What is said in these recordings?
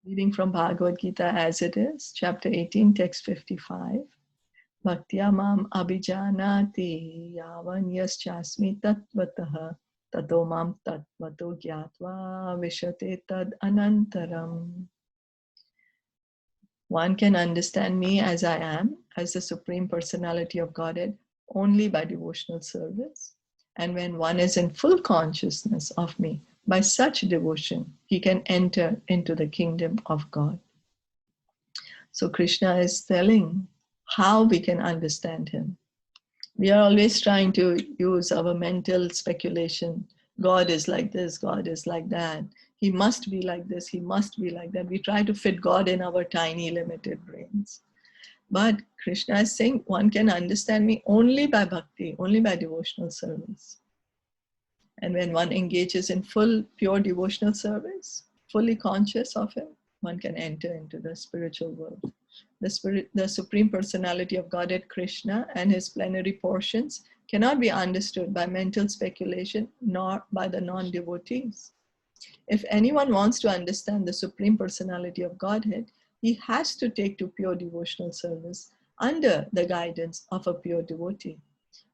Reading from Bhagavad Gita as it is, chapter 18, text 55. Bhaktya mam abhijanati yavan yaschasmi tatvataha tato mam tatvato gyatva vishate tad anantaram. One can understand me as I am, as the Supreme Personality of Godhead, only by devotional service. And when one is in full consciousness of me, by such devotion, he can enter into the kingdom of God. So Krishna is telling how we can understand him. We are always trying to use our mental speculation. God is like this, God is like that. He must be like this, he must be like that. We try to fit God in our tiny, limited brains. But Krishna is saying one can understand me only by bhakti, only by devotional service. And when one engages in full, pure devotional service, fully conscious of him, one can enter into the spiritual world. The Supreme Personality of Godhead Krishna and his plenary portions cannot be understood by mental speculation nor by the non-devotees. If anyone wants to understand the Supreme Personality of Godhead, he has to take to pure devotional service under the guidance of a pure devotee.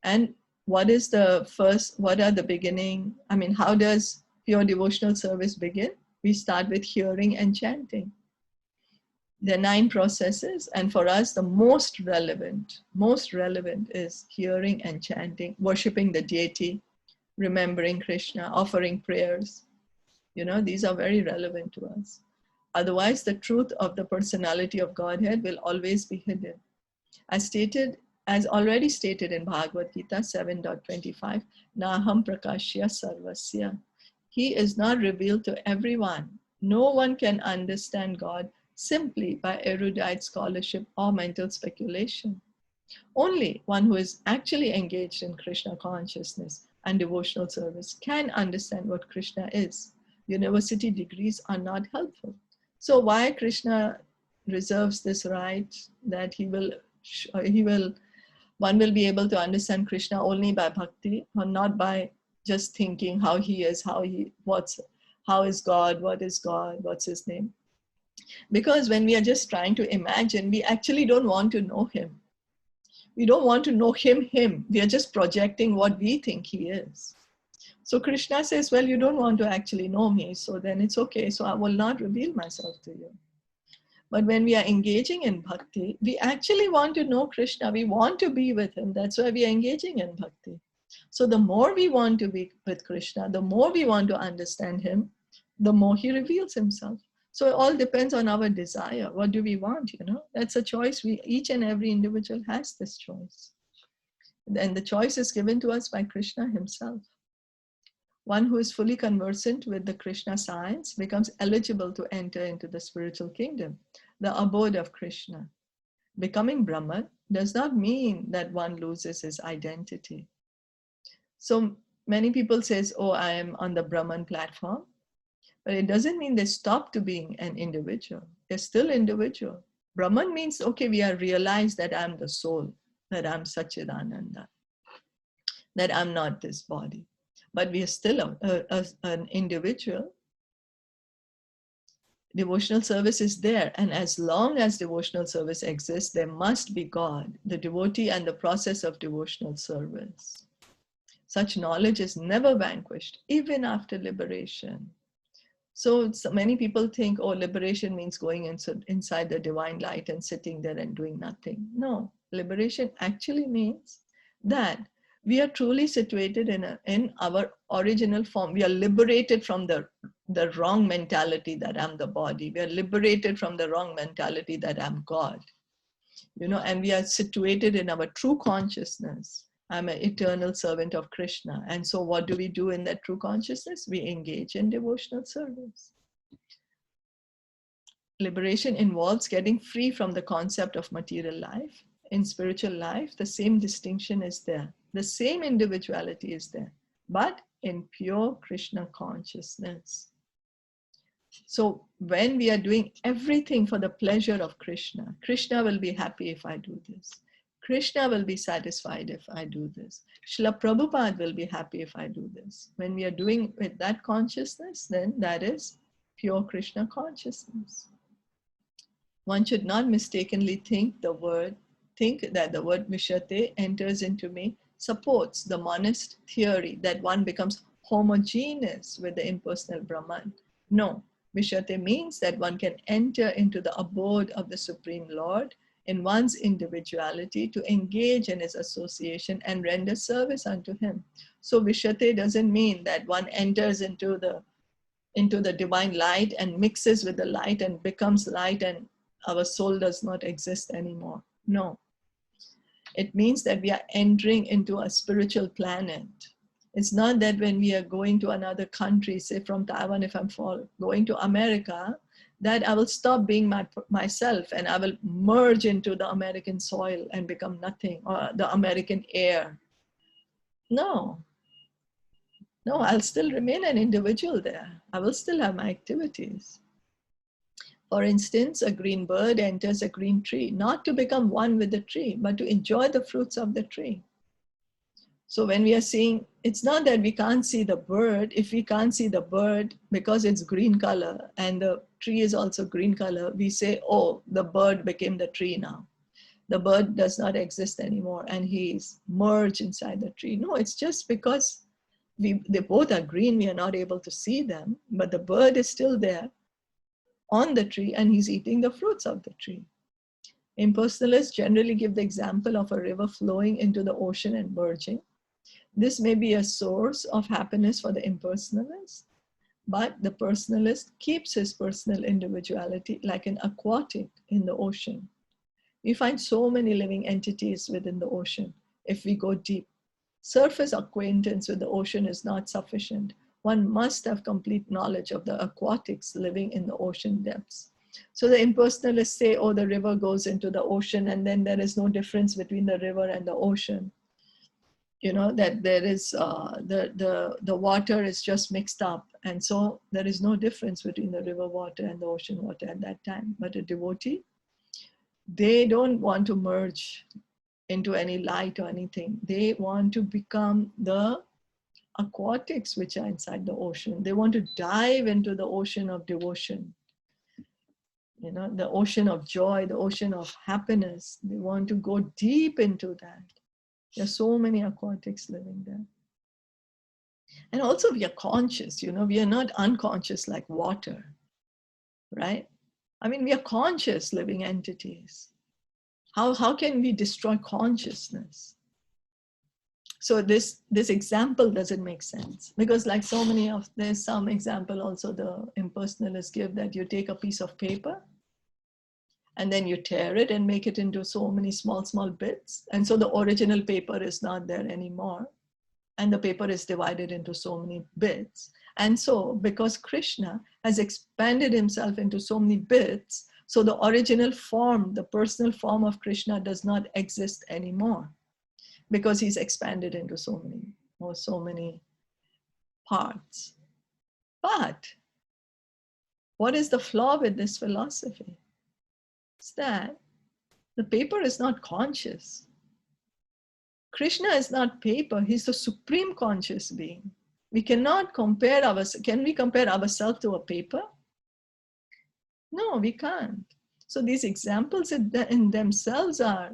And what are the beginning? How does pure devotional service begin? We start with hearing and chanting. There are 9 processes, and for us, the most relevant is hearing and chanting, worshipping the deity, remembering Krishna, offering prayers. These are very relevant to us. Otherwise, the truth of the personality of Godhead will always be hidden. As already stated in Bhagavad Gita 7.25, Naham Prakashya Sarvasya. He is not revealed to everyone. No one can understand God simply by erudite scholarship or mental speculation. Only one who is actually engaged in Krishna consciousness and devotional service can understand what Krishna is. University degrees are not helpful. So why Krishna reserves this right that one will be able to understand Krishna only by bhakti, or not by just thinking how he is, how is God, what's his name? Because when we are just trying to imagine, we actually don't want to know him. We don't want to know him. We are just projecting what we think he is. So Krishna says, well, you don't want to actually know me, so then it's okay. So I will not reveal myself to you. But when we are engaging in bhakti, we actually want to know Krishna. We want to be with him. That's why we are engaging in bhakti. So the more we want to be with Krishna, the more we want to understand him, the more he reveals himself. So it all depends on our desire. What do we want, That's a choice. Each and every individual has this choice. And the choice is given to us by Krishna himself. One who is fully conversant with the Krishna science becomes eligible to enter into the spiritual kingdom, the abode of Krishna. Becoming Brahman does not mean that one loses his identity. So many people say, oh, I am on the Brahman platform. But it doesn't mean they stop to being an individual. They're still individual. Brahman means, okay, we are realized that I'm the soul, that I'm Satchidananda, that I'm not this body. But we are still an individual. Devotional service is there. And as long as devotional service exists, there must be God, the devotee, and the process of devotional service. Such knowledge is never vanquished, even after liberation. So many people think, oh, liberation means going inside the divine light and sitting there and doing nothing. No, liberation actually means that we are truly situated in our original form. We are liberated from the wrong mentality that I'm the body. We are liberated from the wrong mentality that I'm God. And we are situated in our true consciousness. I'm an eternal servant of Krishna. And so what do we do in that true consciousness? We engage in devotional service. Liberation involves getting free from the concept of material life. In spiritual life, the same distinction is there. The same individuality is there, but in pure Krishna consciousness. So when we are doing everything for the pleasure of Krishna, Krishna will be happy if I do this. Krishna will be satisfied if I do this. Srila Prabhupada will be happy if I do this. When we are doing with that consciousness, then that is pure Krishna consciousness. One should not mistakenly think that the word Vishate enters into me supports the monist theory that one becomes homogeneous with the impersonal Brahman. No, Vishate means that one can enter into the abode of the Supreme Lord in one's individuality to engage in his association and render service unto him. So Vishate doesn't mean that one enters into the divine light and mixes with the light and becomes light and our soul does not exist anymore. No. It means that we are entering into a spiritual planet. It's not that when we are going to another country, say from Taiwan, if I'm going to America, that I will stop being myself and I will merge into the American soil and become nothing, or the American air. No, I'll still remain an individual there. I will still have my activities. For instance, a green bird enters a green tree, not to become one with the tree, but to enjoy the fruits of the tree. So when we are seeing, it's not that we can't see the bird. If we can't see the bird because it's green color and the tree is also green color, we say, oh, the bird became the tree now. The bird does not exist anymore and he's merged inside the tree. No, it's just because they both are green, we are not able to see them, but the bird is still there on the tree and he's eating the fruits of the tree. Impersonalists generally give the example of a river flowing into the ocean and merging. This may be a source of happiness for the impersonalist, but the personalist keeps his personal individuality like an aquatic in the ocean. We find so many living entities within the ocean if we go deep. Surface acquaintance with the ocean is not sufficient. One must have complete knowledge of the aquatics living in the ocean depths. So the impersonalists say, oh, the river goes into the ocean and then there is no difference between the river and the ocean. You know, that there is, the water is just mixed up. And so there is no difference between the river water and the ocean water at that time. But a devotee, they don't want to merge into any light or anything. They want to become the aquatics which are inside the ocean. They want to dive into the ocean of devotion, you know, the ocean of joy, the ocean of happiness. They want to go deep into that. There are so many aquatics living there. And also we are conscious, you know, we are not unconscious like water, right? I mean, we are conscious living entities. How can we destroy consciousness? So this example doesn't make sense because like so many of, there's some example also the impersonalists give that you take a piece of paper and then you tear it and make it into so many small bits. And so the original paper is not there anymore. And the paper is divided into so many bits. And so because Krishna has expanded himself into so many bits, so the original form, the personal form of Krishna does not exist anymore because he's expanded into so many parts. But what is the flaw with this philosophy? It's that the paper is not conscious. Krishna is not paper, he's the supreme conscious being. We cannot compare ourselves. Can we compare ourselves to a paper? No, we can't. So these examples in themselves are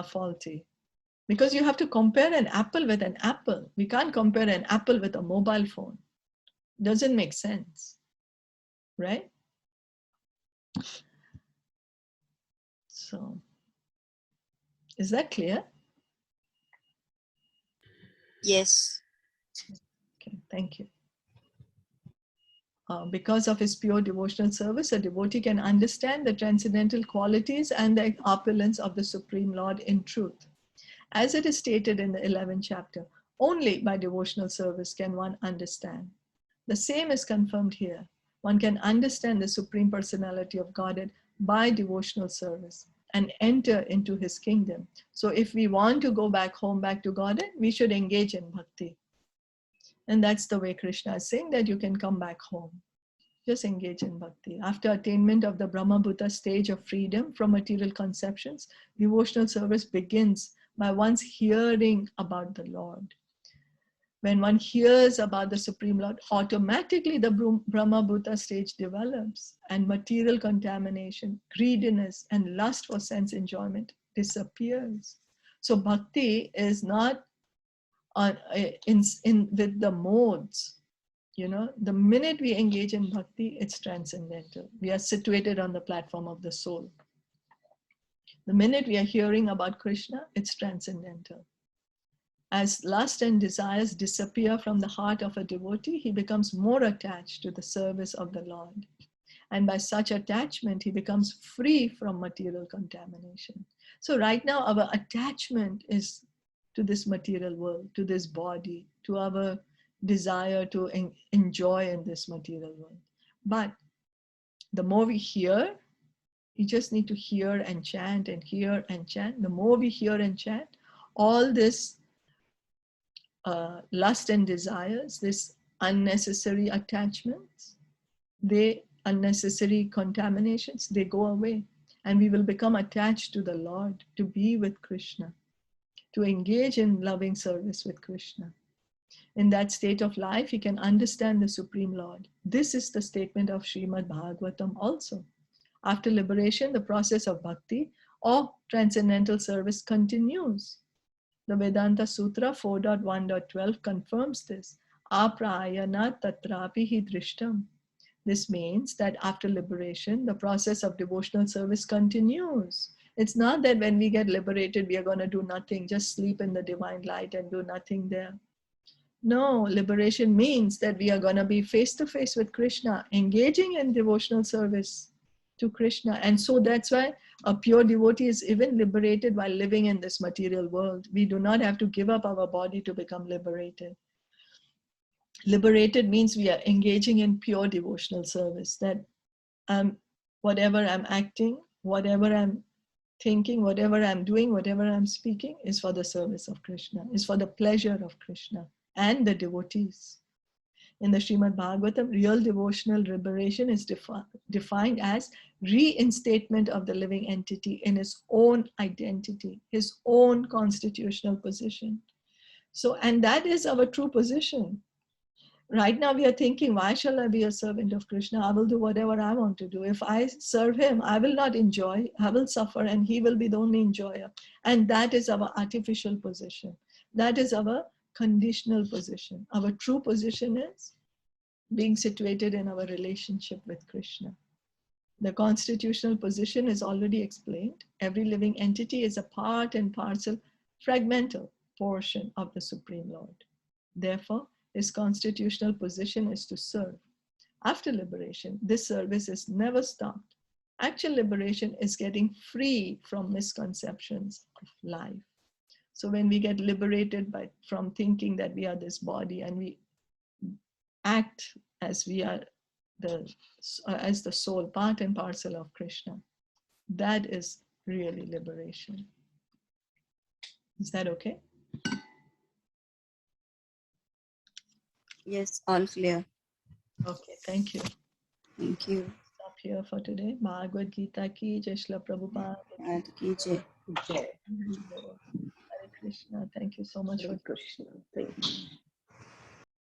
faulty. Because you have to compare an apple with an apple. We can't compare an apple with a mobile phone. Doesn't make sense, right? So, is that clear? Yes. Okay, thank you. Because of his pure devotional service, a devotee can understand the transcendental qualities and the opulence of the Supreme Lord in truth. As it is stated in the 11th chapter, only by devotional service can one understand. The same is confirmed here. One can understand the Supreme Personality of Godhead by devotional service and enter into his kingdom. So if we want to go back home, back to Godhead, we should engage in bhakti. And that's the way Krishna is saying that you can come back home. Just engage in bhakti. After attainment of the Brahma-Bhuta stage of freedom from material conceptions, devotional service begins by one's hearing about the Lord. When one hears about the Supreme Lord, automatically the Brahma Bhuta stage develops, and material contamination, greediness, and lust for sense enjoyment disappears. So bhakti is not with the modes. You know, the minute we engage in bhakti, it's transcendental. We are situated on the platform of the soul. The minute we are hearing about Krishna, it's transcendental. As lust and desires disappear from the heart of a devotee, he becomes more attached to the service of the Lord. And by such attachment, he becomes free from material contamination. So right now, our attachment is to this material world, to this body, to our desire to enjoy in this material world. But the more we hear, you just need to hear and chant and hear and chant. The more we hear and chant, all this lust and desires, this unnecessary attachments, unnecessary contaminations, they go away. And we will become attached to the Lord, to be with Krishna, to engage in loving service with Krishna. In that state of life, he can understand the Supreme Lord. This is the statement of Srimad Bhagavatam also. After liberation, the process of bhakti or transcendental service continues. The Vedanta Sutra 4.1.12 confirms this. Aprayana tatrapi hi drishtam. This means that after liberation, the process of devotional service continues. It's not that when we get liberated, we are going to do nothing, just sleep in the divine light and do nothing there. No, liberation means that we are going to be face to face with Krishna, engaging in devotional service to Krishna. And so that's why a pure devotee is even liberated while living in this material world. We do not have to give up our body to become liberated. Liberated means we are engaging in pure devotional service, that whatever I'm acting, whatever I'm thinking, whatever I'm doing, whatever I'm speaking is for the service of Krishna, is for the pleasure of Krishna and the devotees. In the Srimad Bhagavatam, real devotional liberation is defined as reinstatement of the living entity in his own identity, his own constitutional position. So, and that is our true position. Right now we are thinking, why shall I be a servant of Krishna? I will do whatever I want to do. If I serve him, I will not enjoy, I will suffer, and he will be the only enjoyer. And that is our artificial position. That is our conditional position. Our true position is being situated in our relationship with Krishna. The constitutional position is already explained. Every living entity is a part and parcel, fragmental portion of the Supreme Lord. Therefore, his constitutional position is to serve. After liberation, this service is never stopped. Actual liberation is getting free from misconceptions of life. So when we get liberated from thinking that we are this body and we act as we are as the soul, part and parcel of Krishna, that is really liberation. Is that okay? Yes, all clear. Okay, thank you. Thank you. Stop here for today. Bhagavad Gita ki jai, Srila Prabhupada Ki jai. Hare Krishna. Thank you so much for Krishna. Thank you.